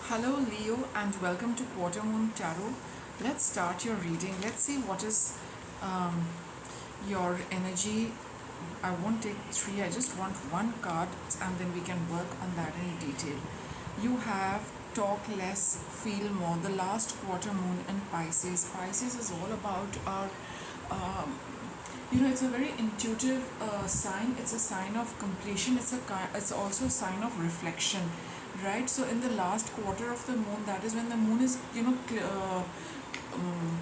Hello, Leo, and welcome to Quarter Moon Tarot. Let's start your reading. Let's see what is um, your energy. I won't take three, I just want one card, and then we can work on that in detail. You have talk less, feel more. The last quarter moon in Pisces. Pisces is all about our um, it's a very intuitive sign. It's a sign of completion. It's also a sign of reflection, right? So in the last quarter of the moon, that is when the moon is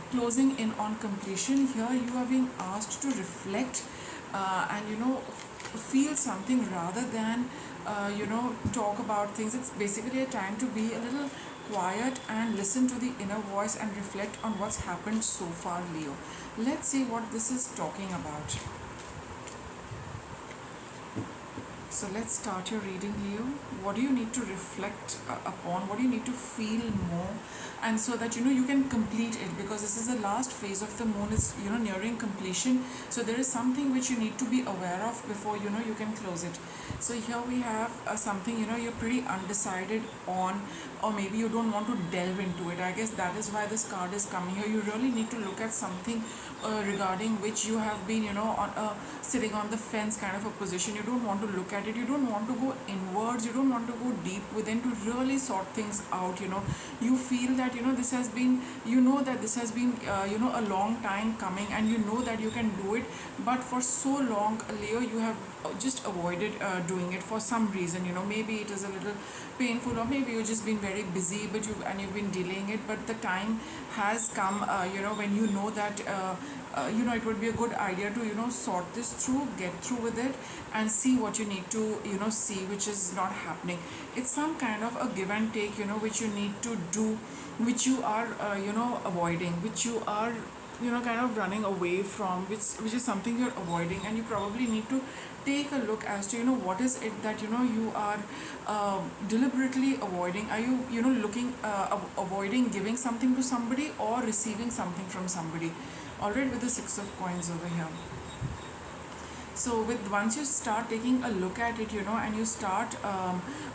closing in on completion. Here you are being asked to reflect and feel something rather than talk about things. It's basically a time to be a little quiet and listen to the inner voice and reflect on what's happened so far, Leo. Let's see what this is talking about. So let's start your reading, Leo. What do you need to reflect upon? What do you need to feel more? And so that you can complete it, because this is the last phase of the moon. It's nearing completion. So there is something which you need to be aware of before you can close it. So here we have something you're pretty undecided on, or maybe you don't want to delve into it. I guess that is why this card is coming here. You really need to look at something regarding which you have been on sitting on the fence kind of a position. You don't want to look at it, you don't want to go inwards, you don't want to go deep within to really sort things out. You feel that this has been that this has been a long time coming, and you know that you can do it, but for so long, Leo, you have just avoided doing it for some reason. Maybe it is a little painful, or maybe you've just been very busy, but you've been delaying it. But the time has come when you know that it would be a good idea to sort this through, get through with it, and see what you need to see, which is not happening. It's some kind of a give and take, which you need to do, which you are avoiding, which you are kind of running away from, which is something you're avoiding, and you probably need to take a look as to what is it that you are deliberately avoiding. Are you looking avoiding giving something to somebody, or receiving something from somebody? Alright, with the Six of Coins over here. So with once you start taking a look at it, and you start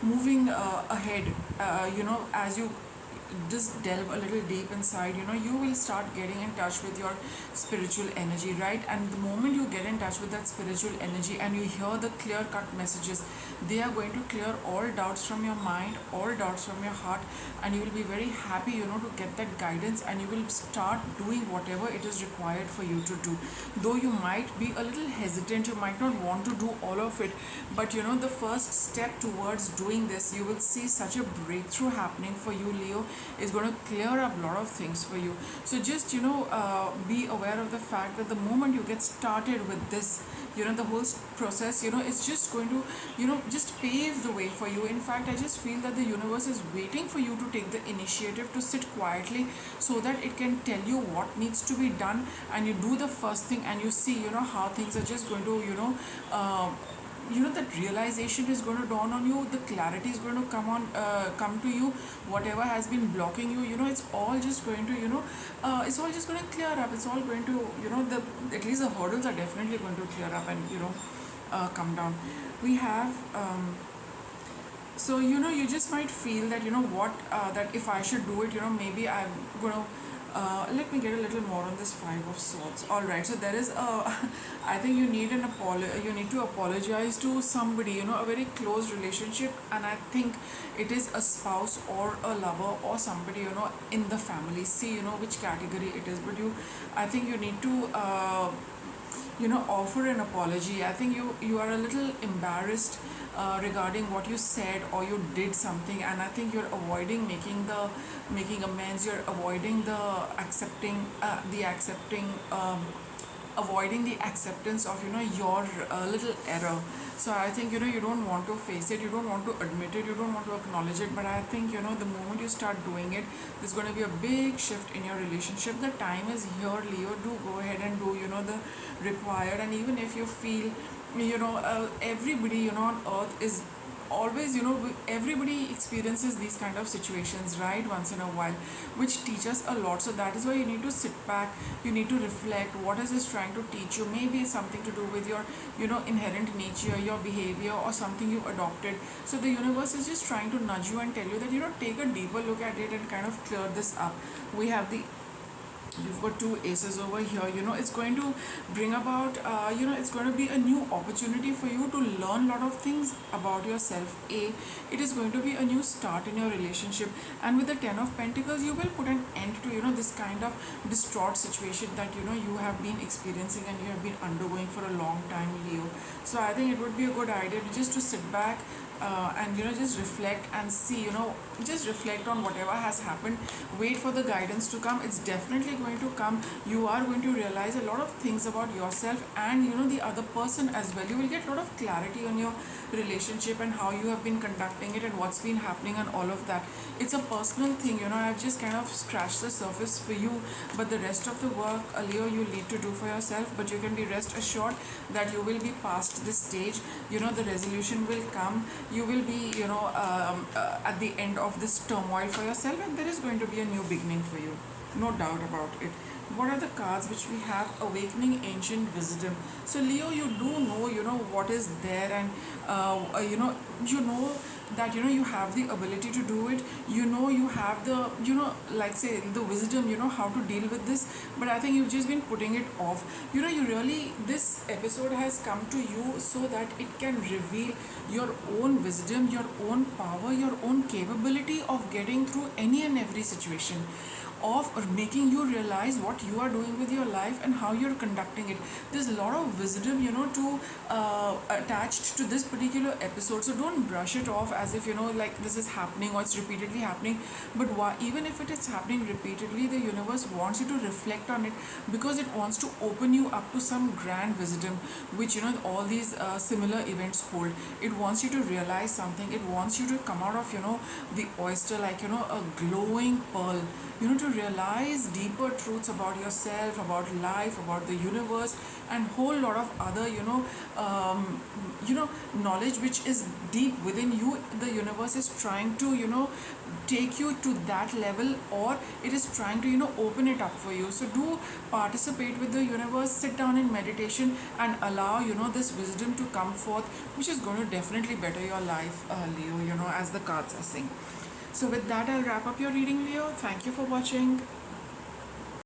moving ahead, as you just delve a little deep inside, you will start getting in touch with your spiritual energy, right? And the moment you get in touch with that spiritual energy and you hear the clear cut messages, they are going to clear all doubts from your mind, all doubts from your heart, and you will be very happy to get that guidance, and you will start doing whatever it is required for you to do. Though you might be a little hesitant, you might not want to do all of it, but the first step towards doing this, you will see such a breakthrough happening for you, Leo. Is going to clear up a lot of things for you. So just be aware of the fact that the moment you get started with this, the whole process, it's just going to just pave the way for you. In fact, I just feel that the universe is waiting for you to take the initiative to sit quietly, so that it can tell you what needs to be done, and you do the first thing, and you see how things are just going to that realization is going to dawn on you, the clarity is going to come to you. Whatever has been blocking you, it's all just going to it's all just going to clear up. It's all going to the at least the hurdles are definitely going to clear up and come down. We have so you just might feel that what that if I should do it, maybe I'm going to let me get a little more on this Five of Swords. All right, so there is a I think you need you need to apologize to somebody, a very close relationship, and I think it is a spouse or a lover or somebody in the family. See which category it is, but I think you need to offer an apology. I think you are a little embarrassed regarding what you said or you did something, and I think you're avoiding making amends. You're avoiding the accepting avoiding the acceptance of your little error. So I think you don't want to face it, you don't want to admit it, you don't want to acknowledge it, but I think the moment you start doing it, there's going to be a big shift in your relationship. The time is here, Leo. Do go ahead and do the required. And even if you feel everybody on earth is always, you know, everybody experiences these kind of situations, right, once in a while, which teach us a lot. So that is why you need to sit back, you need to reflect what is this trying to teach you. Maybe it's something to do with your, you know, inherent nature, your behavior, or something you've adopted. So the universe is just trying to nudge you and tell you that, you know, take a deeper look at it and kind of clear this up. We have the You've got two aces over here. You know, it's going to bring about, you know, it's going to be a new opportunity for you to learn a lot of things about yourself. It is going to be a new start in your relationship, and with the Ten of Pentacles, you will put an end to, you know, this kind of distraught situation that, you know, you have been experiencing and you have been undergoing for a long time, Leo. So I think it would be a good idea to just to sit back, and, you know, just reflect and see, you know, just reflect on whatever has happened. Wait for the guidance to come. It's definitely going to come. You are going to realize a lot of things about yourself and, you know, the other person as well. You will get a lot of clarity on your relationship and how you have been conducting it and what's been happening and all of that. It's a personal thing, you know. I've just kind of scratched the surface for you, but the rest of the work, Leo, you need to do for yourself. But you can be rest assured that you will be past this stage. You know, the resolution will come. You will be, you know, at the end of this turmoil for yourself, and there is going to be a new beginning for you, no doubt about it. What are the cards which we have? Awakening ancient wisdom. So Leo, you do know, you know, what is there, and you know that, you know, you have the ability to do it. You know, you have the, you know, like say the wisdom, you know, how to deal with this. But I think you've just been putting it off. You know, you really, this episode has come to you so that it can reveal your own wisdom, your own power, your own capability of getting through any and every situation, of making you realize what you are doing with your life and how you're conducting it. There's a lot of wisdom, you know, to attached to this particular episode. So don't brush it off as if, you know, like this is happening or it's repeatedly happening. But why, even if it is happening repeatedly, the universe wants you to reflect on it, because it wants to open you up to some grand wisdom which, you know, all these similar events hold. It wants you to realize something. It wants you to come out of, you know, the oyster like, you know, a glowing pearl, you know, to realize deeper truths about yourself, about life, about the universe, and whole lot of other, you know, knowledge which is deep within you. The universe is trying to, you know, take you to that level, or it is trying to, you know, open it up for you. So do participate with the universe, sit down in meditation and allow, you know, this wisdom to come forth, which is going to definitely better your life, Leo, you know, as the cards are saying. So with that, I'll wrap up your reading, Leo. Thank you for watching.